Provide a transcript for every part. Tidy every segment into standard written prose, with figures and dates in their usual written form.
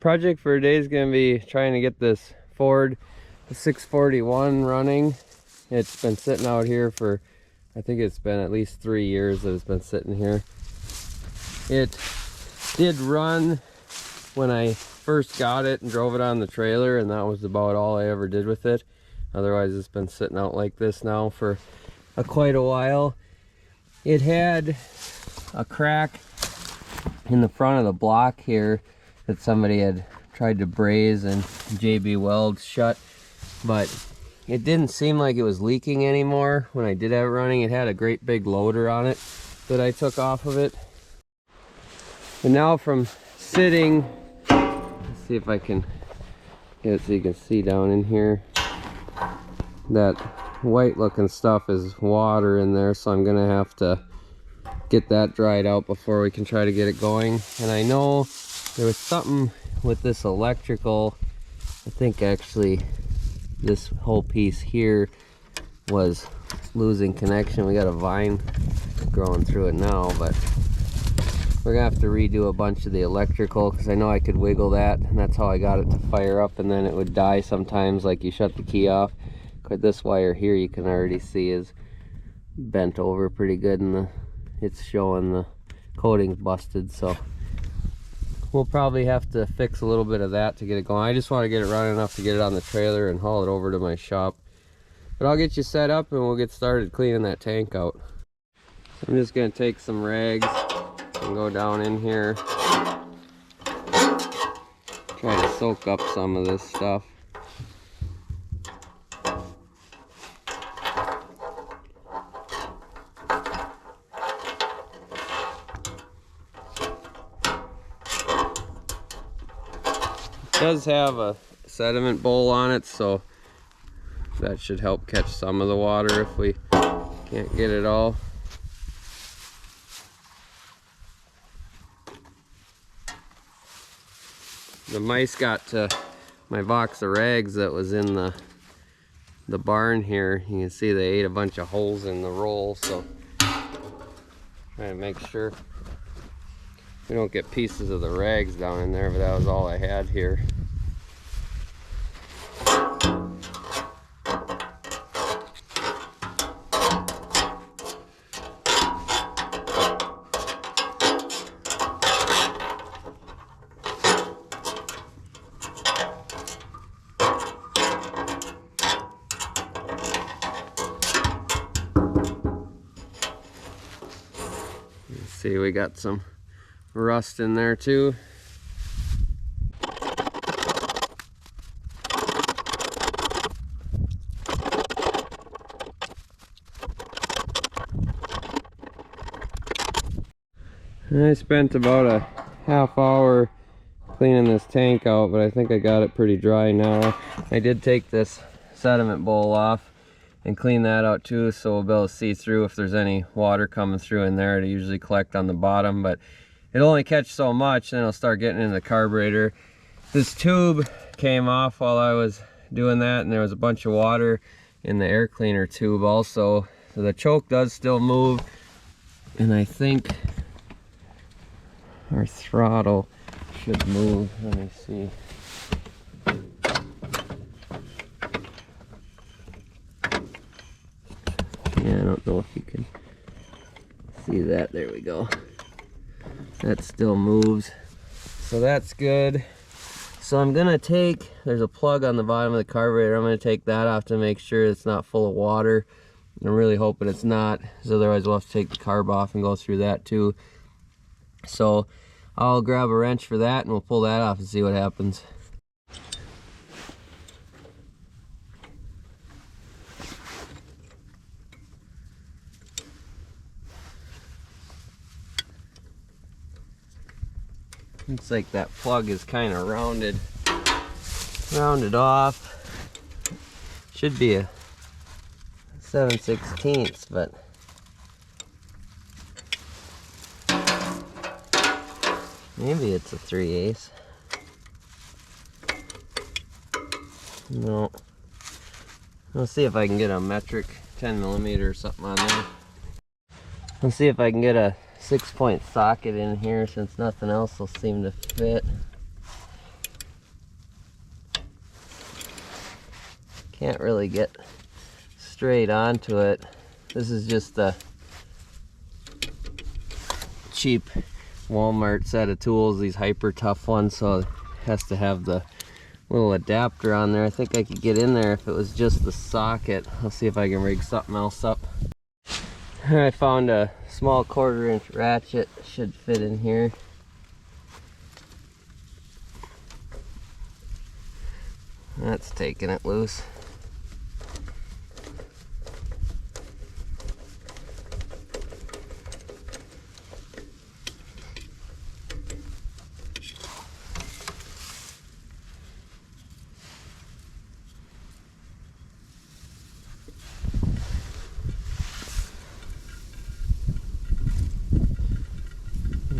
project for today is going to be trying to get this Ford 641 running. It's been sitting out here for, I think it's been at least 3 years that it's been sitting here. It did run when I first got it and drove it on the trailer, and that was about all I ever did with it. Otherwise, it's been sitting out like this now for quite a while. It had a crack in the front of the block here that somebody had tried to braze and JB weld shut, but it didn't seem like it was leaking anymore when I did have it running. It had a great big loader on it that I took off of it. But now from sitting, let's see if I can get it so you can see down in here. That white looking stuff is water in there, so I'm gonna have to get that dried out before we can try to get it going. And I know there was something with this electrical. I think actually this whole piece here was losing connection. We got a vine growing through it now, but we're gonna have to redo a bunch of the electrical because I know I could wiggle that, and that's how I got it to fire up, and then it would die sometimes like you shut the key off. But this wire here you can already see is bent over pretty good, and it's showing the coating's busted, so we'll probably have to fix a little bit of that to get it going. I just want to get it running enough to get it on the trailer and haul it over to my shop. But I'll get you set up and we'll get started cleaning that tank out. I'm just going to take some rags and go down in here, try to soak up some of this stuff. It does have a sediment bowl on it, so that should help catch some of the water if we can't get it all. The mice got to my box of rags that was in the barn here. You can see they ate a bunch of holes in the roll, so trying to make sure we don't get pieces of the rags down in there, but that was all I had here. Let's see, we got some rust in there too. And I spent about a half hour cleaning this tank out, but I think I got it pretty dry now. I did take this sediment bowl off and clean that out too, so we'll be able to see through if there's any water coming through in there. To usually collect on the bottom, but it'll only catch so much, then it'll start getting in the carburetor. This tube came off while I was doing that, and there was a bunch of water in the air cleaner tube also. So the choke does still move, and I think our throttle should move. Let me see. Yeah, I don't know if you can see that. There we go. That still moves, so that's good. So I'm gonna take, there's a plug on the bottom of the carburetor. I'm gonna take that off to make sure it's not full of water. I'm really hoping it's not, because otherwise we'll have to take the carb off and go through that too. So I'll grab a wrench for that and we'll pull that off and see what happens. Looks like that plug is kind of rounded off. Should be a 7/16, but maybe it's a 3/8. No. Let's see if I can get a metric 10mm or something on there. Let's see if I can get a 6-point socket in here, since nothing else will seem to fit. Can't really get straight onto it. This is just a cheap Walmart set of tools, these hyper tough ones, so it has to have the little adapter on there. I think I could get in there if it was just the socket. I'll see if I can rig something else up. I found a small 1/4 inch ratchet, should fit in here. That's taking it loose.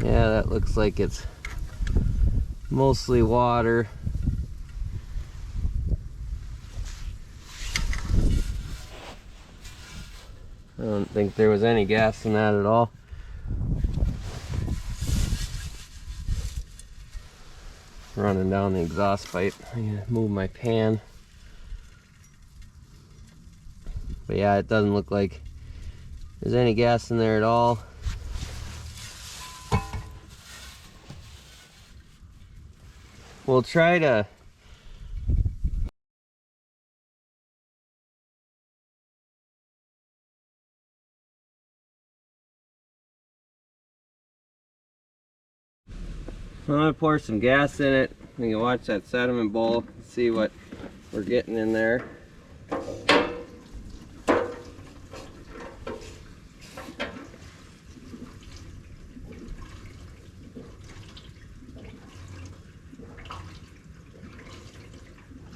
Yeah, that looks like it's mostly water. I don't think there was any gas in that at all. Running down the exhaust pipe. I'm gonna move my pan. But yeah, it doesn't look like there's any gas in there at all. We'll try to I'm gonna pour some gas in it. We can watch that sediment bowl, see what we're getting in there.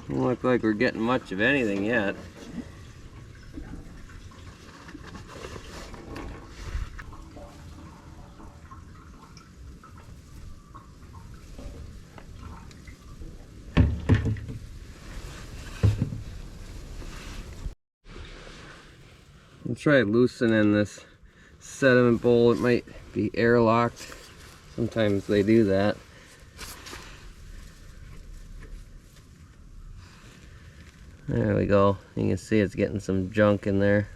Doesn't look like we're getting much of anything yet. I'll try loosening this sediment bowl. It might be airlocked. Sometimes they do that. There we go. You can see it's getting some junk in there.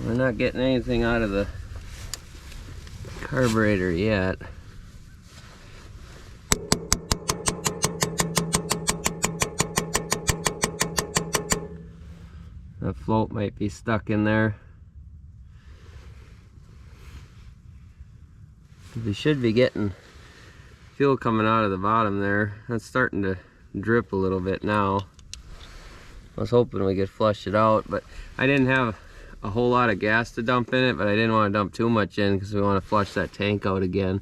We're not getting anything out of the carburetor yet. The float might be stuck in there. We should be getting fuel coming out of the bottom there. That's starting to drip a little bit now. I was hoping we could flush it out, but I didn't have a whole lot of gas to dump in it, but I didn't want to dump too much in because we want to flush that tank out again.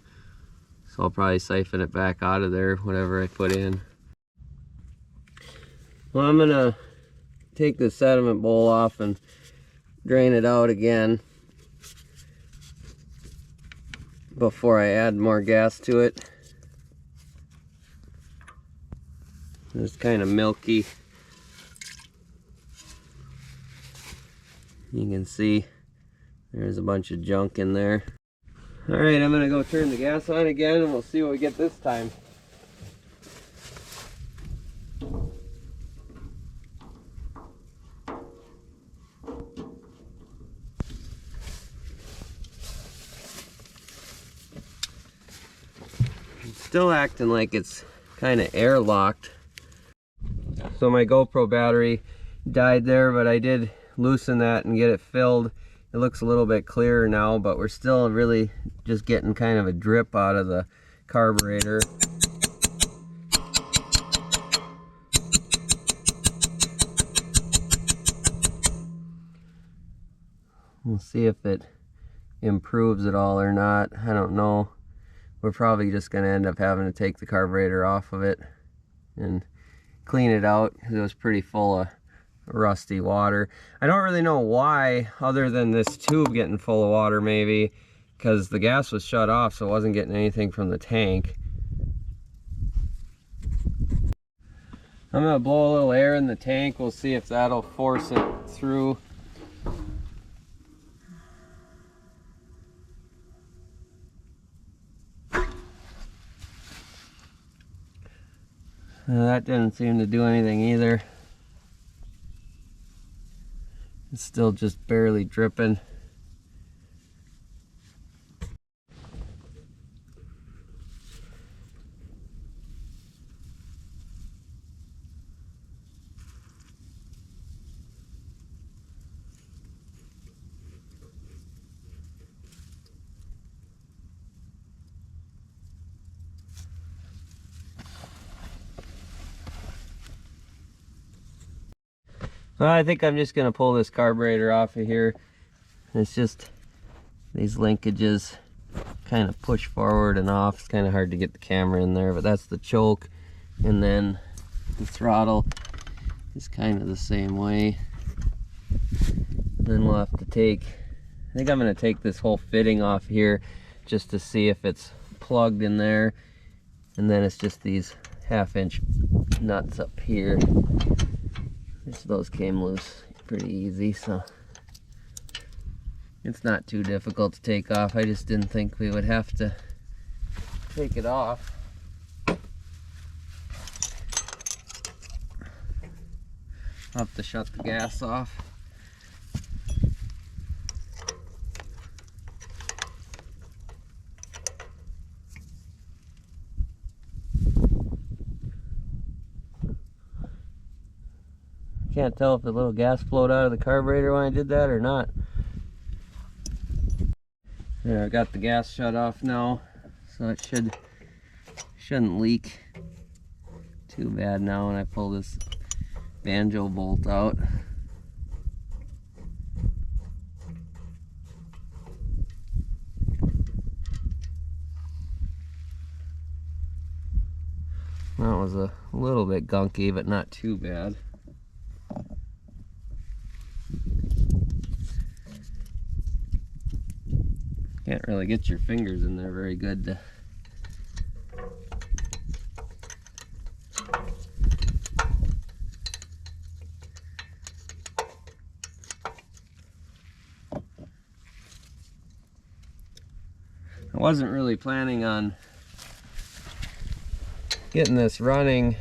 So I'll probably siphon it back out of there, whatever I put in. Well, I'm gonna take the sediment bowl off and drain it out again before I add more gas to it. It's kind of milky. You can see there's a bunch of junk in there. Alright, I'm gonna go turn the gas on again and we'll see what we get this time. It's still acting like it's kind of airlocked. So my GoPro battery died there, but I did loosen that and get it filled. It looks a little bit clearer now, but we're still really just getting kind of a drip out of the carburetor. We'll see if it improves at all or not. I don't know. We're probably just going to end up having to take the carburetor off of it and clean it out because it was pretty full of rusty water. I don't really know why, other than this tube getting full of water maybe, because the gas was shut off, so it wasn't getting anything from the tank. I'm going to blow a little air in the tank. We'll see if that'll force it through. That didn't seem to do anything either. It's still just barely dripping. Well, I think I'm just gonna pull this carburetor off of here. It's just these linkages kind of push forward and off. It's kind of hard to get the camera in there, but that's the choke. And then the throttle is kind of the same way. Then we'll have to take, I think I'm gonna take this whole fitting off here just to see if it's plugged in there. And then it's just these 1/2-inch nuts up here. Those came loose pretty easy, so it's not too difficult to take off. I just didn't think we would have to take it off. I'll have to shut the gas off. Can't tell if the little gas flowed out of the carburetor when I did that or not. There, I got the gas shut off now, so it shouldn't leak too bad now when I pull this banjo bolt out. That was a little bit gunky, but not too bad. Can't really get your fingers in there very good to I wasn't really planning on getting this running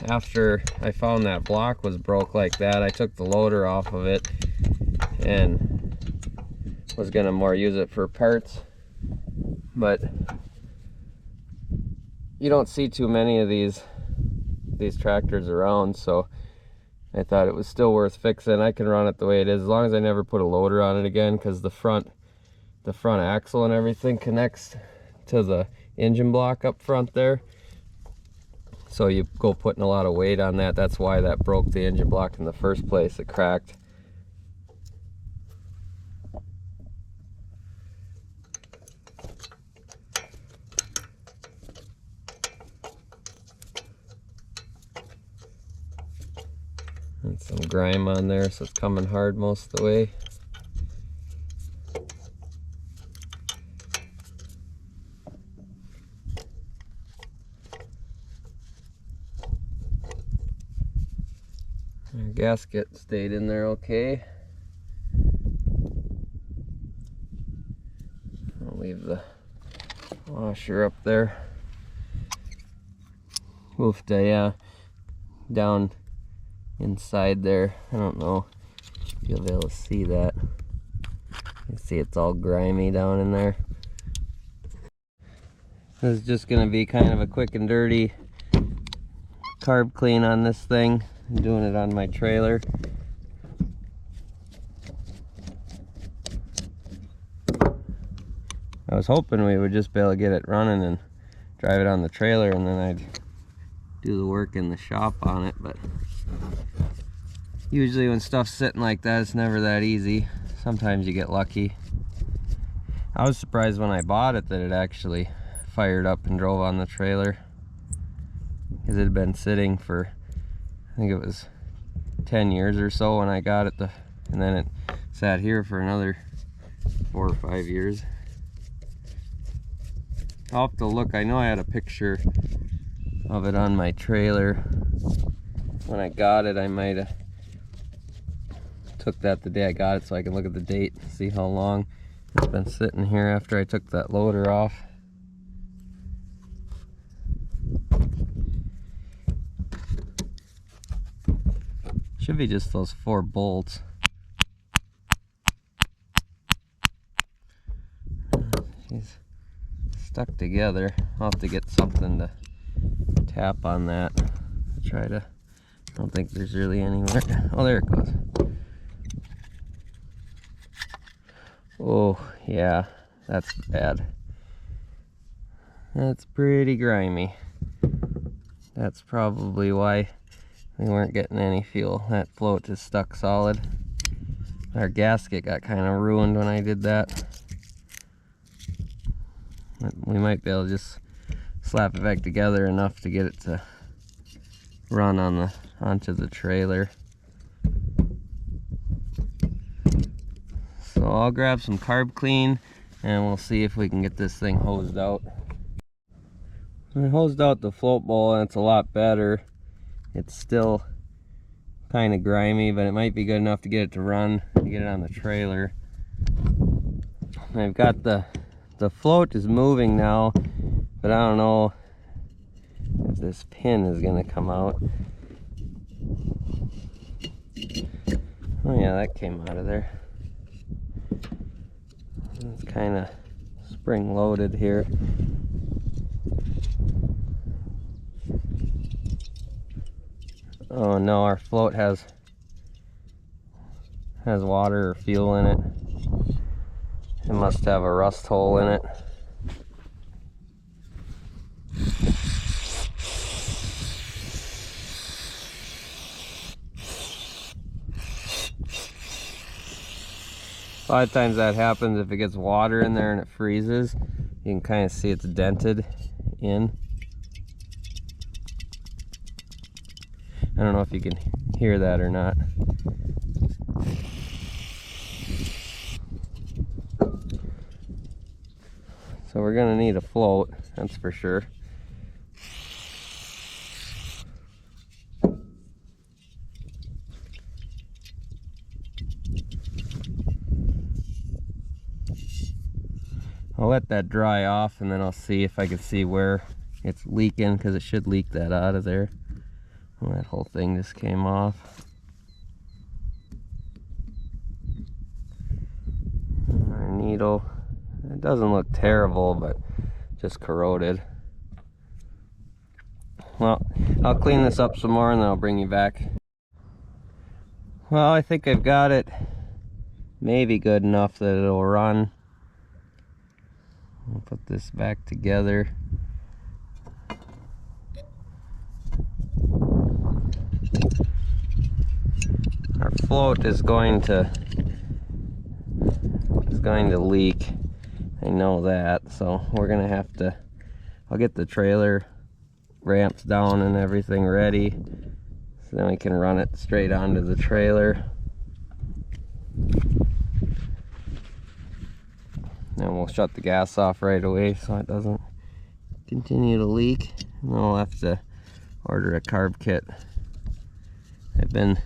after I found that block was broke like that. I took the loader off of it and was gonna more use it for parts, but you don't see too many of these tractors around, so I thought it was still worth fixing. I can run it the way it is as long as I never put a loader on it again, because the front axle and everything connects to the engine block up front there, so you go putting a lot of weight on that. That's why that broke the engine block in the first place. It cracked. And some grime on there, so it's coming hard most of the way. Our gasket stayed in there okay. I'll leave the washer up there. Oofed, yeah, down inside there. I don't know if you'll be able to see that. You can see it's all grimy down in there. This is just going to be kind of a quick and dirty carb clean on this thing. I'm doing it on my trailer. I was hoping we would just be able to get it running and drive it on the trailer, and then I'd do the work in the shop on it, but usually when stuff's sitting like that, it's never that easy. Sometimes you get lucky. I was surprised when I bought it that it actually fired up and drove on the trailer, because it had been sitting for, I think it was 10 years or so when I got it, and then it sat here for another 4 or 5 years. I'll have to look. I know I had a picture of it on my trailer when I got it. I might have took that the day I got it so I can look at the date and see how long it's been sitting here after I took that loader off. Should be just those 4 bolts. She's stuck together. I'll have to get something to tap on that to try to. I don't think there's really anywhere. Oh, there it goes. Oh, yeah, that's bad. That's pretty grimy. That's probably why we weren't getting any fuel. That float is stuck solid. Our gasket got kind of ruined when I did that. We might be able to just slap it back together enough to get it to run onto the trailer. So I'll grab some carb clean and we'll see if we can get this thing hosed out. I hosed out the float bowl and it's a lot better. It's still kind of grimy, but it might be good enough to get it to run, to get it on the trailer. I've got the float is moving now, but I don't know if this pin is going to come out. Oh yeah, that came out of there. It's kind of spring loaded here. Oh no, our float has water or fuel in it. It must have a rust hole in it. A lot of times that happens if it gets water in there and it freezes. You can kind of see it's dented in. I don't know if you can hear that or not. So we're gonna need a float, that's for sure. I'll let that dry off and then I'll see if I can see where it's leaking, because it should leak that out of there. And that whole thing just came off. And our needle, it doesn't look terrible, but just corroded. Well, I'll clean this up some more and then I'll bring you back. Well, I think I've got it maybe good enough that it'll run. I'll put this back together. Our float is going to leak. I know that, so we're gonna have to. I'll get the trailer ramps down and everything ready, so then we can run it straight onto the trailer. And we'll shut the gas off right away so it doesn't continue to leak. And then we'll have to order a carb kit. I've been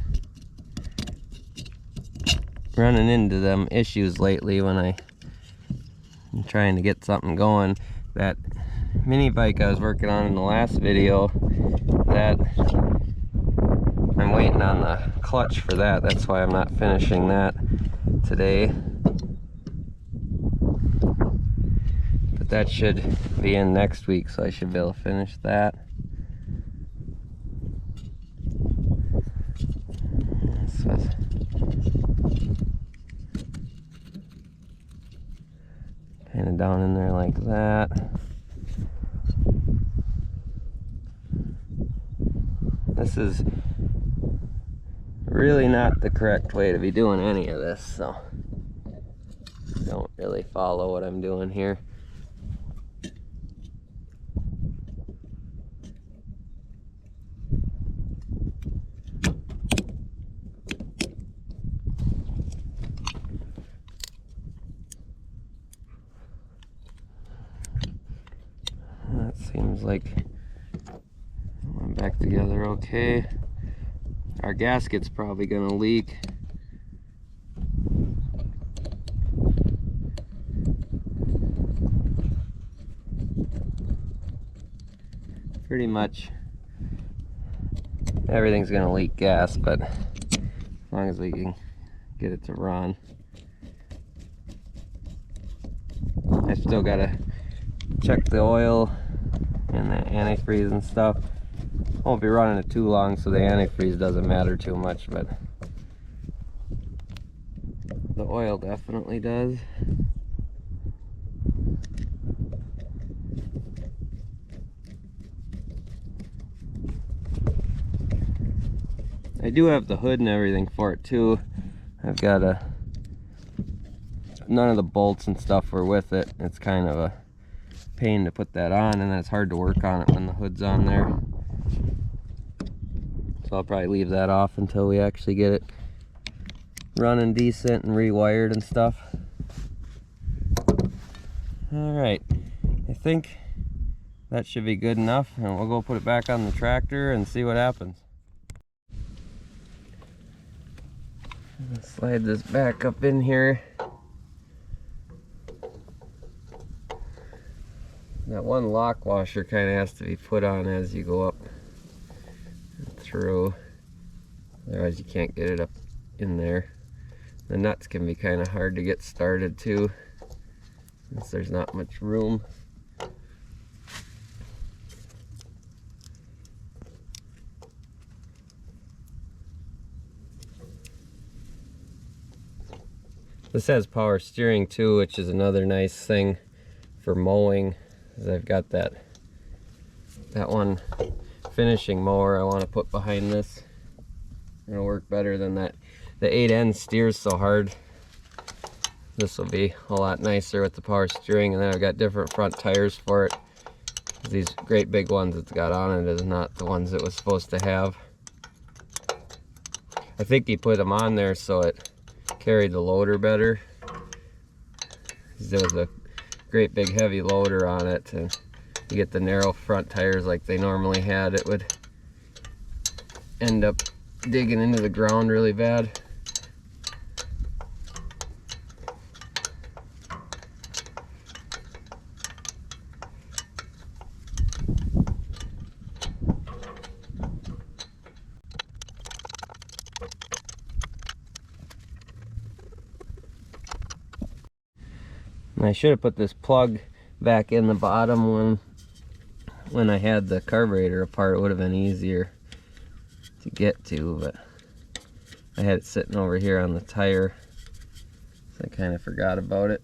running into them issues lately when I'm trying to get something going. That mini bike I was working on in the last video, that I'm waiting on the clutch for that. That's why I'm not finishing that today. But that should be in next week, so I should be able to finish that. So kind of down in there like that. This is really not the correct way to be doing any of this, so don't really follow what I'm doing here. That seems like it went back together okay. Our gasket's probably gonna leak. Pretty much everything's gonna leak gas, but long as we can get it to run. I still gotta check the oil and the antifreeze and stuff. Won't be running it too long, so the antifreeze doesn't matter too much, but the oil definitely does. I do have the hood and everything for it too. I've got none of the bolts and stuff were with it. It's kind of a pain to put that on, and then it's hard to work on it when the hood's on there. So I'll probably leave that off until we actually get it running decent and rewired and stuff. Alright, I think that should be good enough, and we'll go put it back on the tractor and see what happens. Slide this back up in here. That one lock washer kind of has to be put on as you go up and through, otherwise you can't get it up in there. The nuts can be kind of hard to get started too, since there's not much room. This has power steering too, which is another nice thing for mowing, because I've got that one finishing mower I want to put behind this. It'll work better than that. The 8N steers so hard. This will be a lot nicer with the power steering, and then I've got different front tires for it. These great big ones it's got on it is not the ones it was supposed to have. I think he put them on there so it carried the loader better. There was a great big heavy loader on it, and you get the narrow front tires like they normally had, it would end up digging into the ground really bad. And I should have put this plug back in the bottom when I had the carburetor apart. It would have been easier to get to, but I had it sitting over here on the tire, so I kind of forgot about it.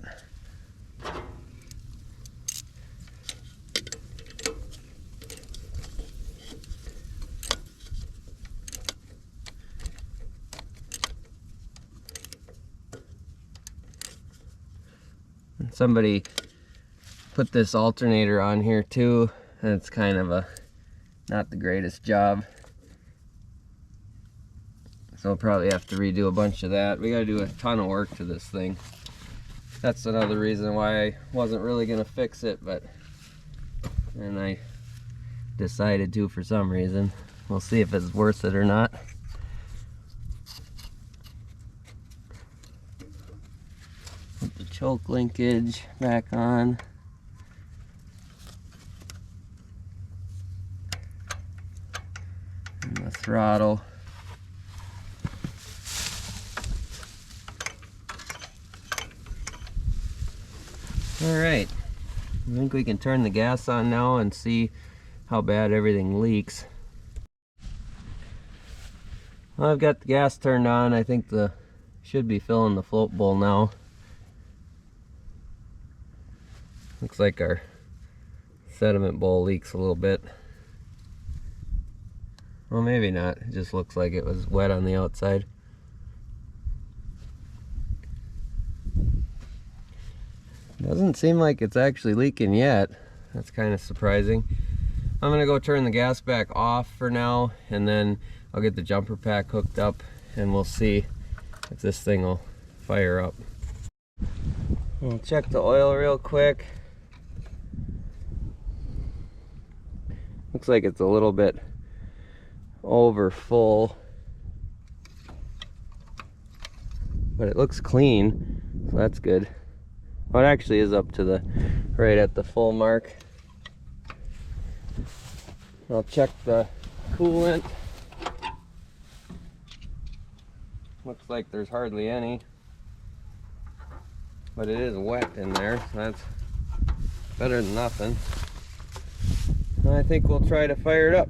Somebody put this alternator on here too, and it's kind of not the greatest job, so I'll probably have to redo a bunch of that. We gotta do a ton of work to this thing. That's another reason why I wasn't really gonna fix it, and I decided to for some reason. We'll see if it's worth it or not. Put the choke linkage back on. And the throttle. Alright, I think we can turn the gas on now and see how bad everything leaks. Well, I've got the gas turned on. I think should be filling the float bowl now. Looks like our sediment bowl leaks a little bit. Well, maybe not. It just looks like it was wet on the outside. Doesn't seem like it's actually leaking yet. That's kind of surprising. I'm gonna go turn the gas back off for now, and then I'll get the jumper pack hooked up, and we'll see if this thing will fire up. We'll check the oil real quick. Looks like it's a little bit over full, but it looks clean, so that's good. Well, it actually is up to right at the full mark. I'll check the coolant. Looks like there's hardly any, but it is wet in there, so that's better than nothing. And I think we'll try to fire it up.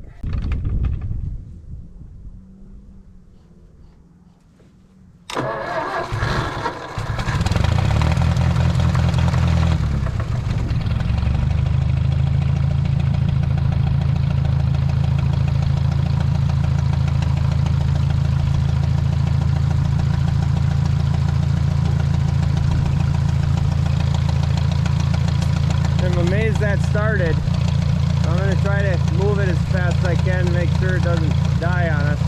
I'm amazed that started. I'm going to try to move it as fast as I can to make sure it doesn't die on us.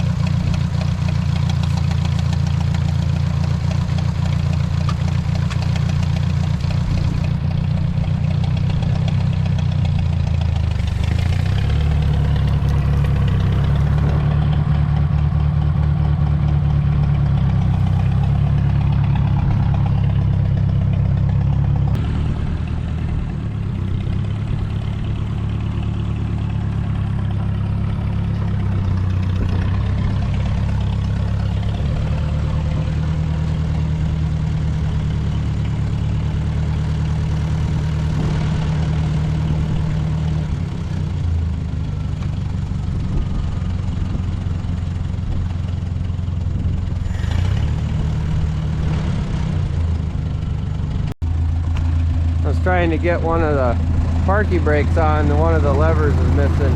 I was trying to get one of the parky brakes on and one of the levers is missing.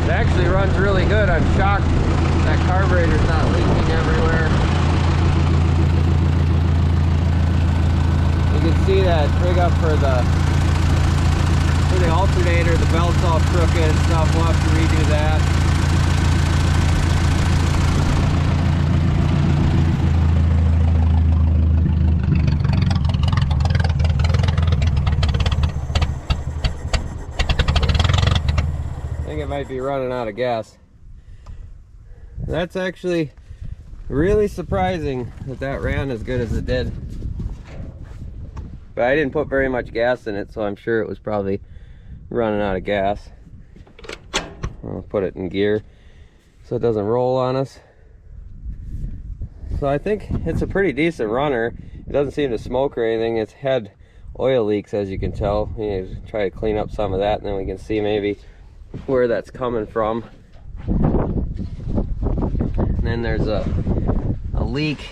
It actually runs really good. I'm shocked that carburetor's not leaking everywhere. You can see that rig up for the alternator, the belt's all crooked and stuff. We'll have to redo that. I think it might be running out of gas. That's actually really surprising that that ran as good as it did. But I didn't put very much gas in it, so I'm sure it was probably running out of gas. I'll put it in gear so it doesn't roll on us. So I think it's a pretty decent runner. It doesn't seem to smoke or anything. It's had oil leaks, as you can tell. You need to try to clean up some of that, and then we can see maybe where that's coming from. And then there's a leak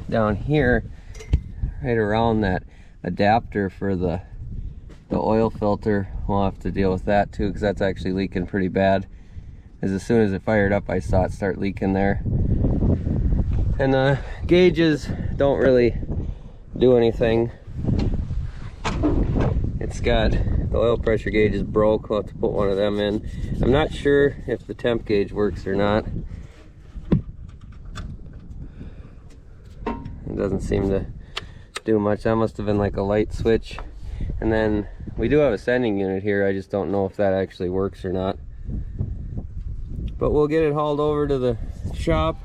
down here right around that adapter for the oil filter. We'll have to deal with that too, because that's actually leaking pretty bad. As soon as it fired up, I saw it start leaking there. And the gauges don't really do anything. It's got the oil pressure gauge is broke. We'll have to put one of them in. I'm not sure if the temp gauge works or not. It doesn't seem to do much. That must have been like a light switch. And then we do have a sending unit here. I just don't know if that actually works or not. But we'll get it hauled over to the shop,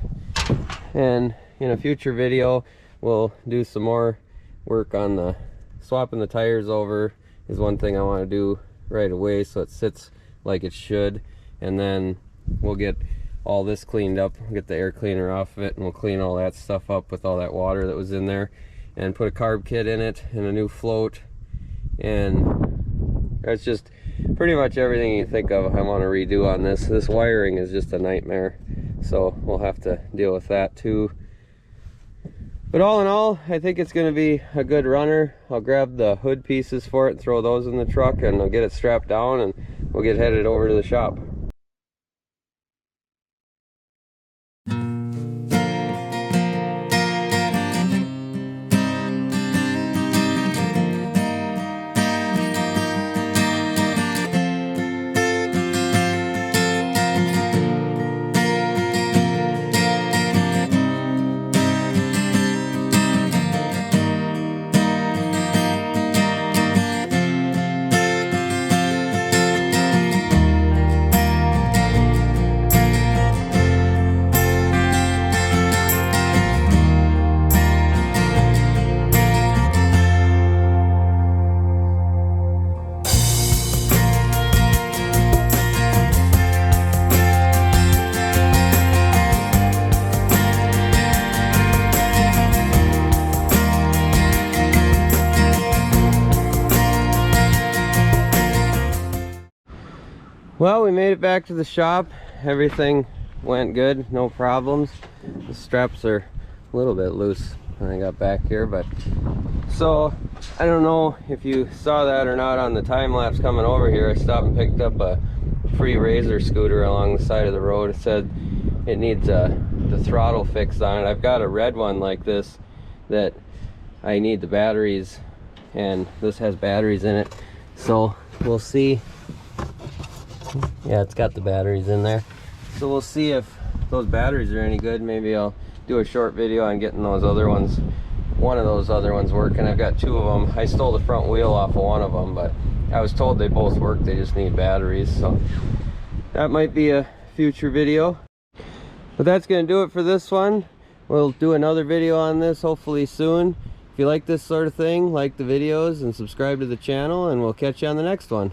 and in a future video we'll do some more work on the swapping the tires over. Is one thing I want to do right away so it sits like it should, and then we'll get all this cleaned up, get the air cleaner off of it, and we'll clean all that stuff up with all that water that was in there, and put a carb kit in it and a new float, and that's just pretty much everything you think of I want to redo on this. This wiring is just a nightmare, so we'll have to deal with that too. But all in all, I think it's going to be a good runner. I'll grab the hood pieces for it and throw those in the truck, and I'll get it strapped down and we'll get headed over to the shop. Well, we made it back to the shop. Everything went good, no problems. The straps are a little bit loose when I got back here, but so I don't know if you saw that or not on the time lapse coming over here. I stopped and picked up a free Razor scooter along the side of the road. It said it needs the throttle fixed on it. I've got a red one like this that I need the batteries, and this has batteries in it, so we'll see. Yeah, it's got the batteries in there, so we'll see if those batteries are any good. Maybe I'll do a short video on getting those other ones, one of those other ones working. I've got two of them. I stole the front wheel off of one of them, but I was told they both work, they just need batteries, so that might be a future video. But that's gonna do it for this one. We'll do another video on this hopefully soon. If you like this sort of thing, like the videos and subscribe to the channel, and we'll catch you on the next one.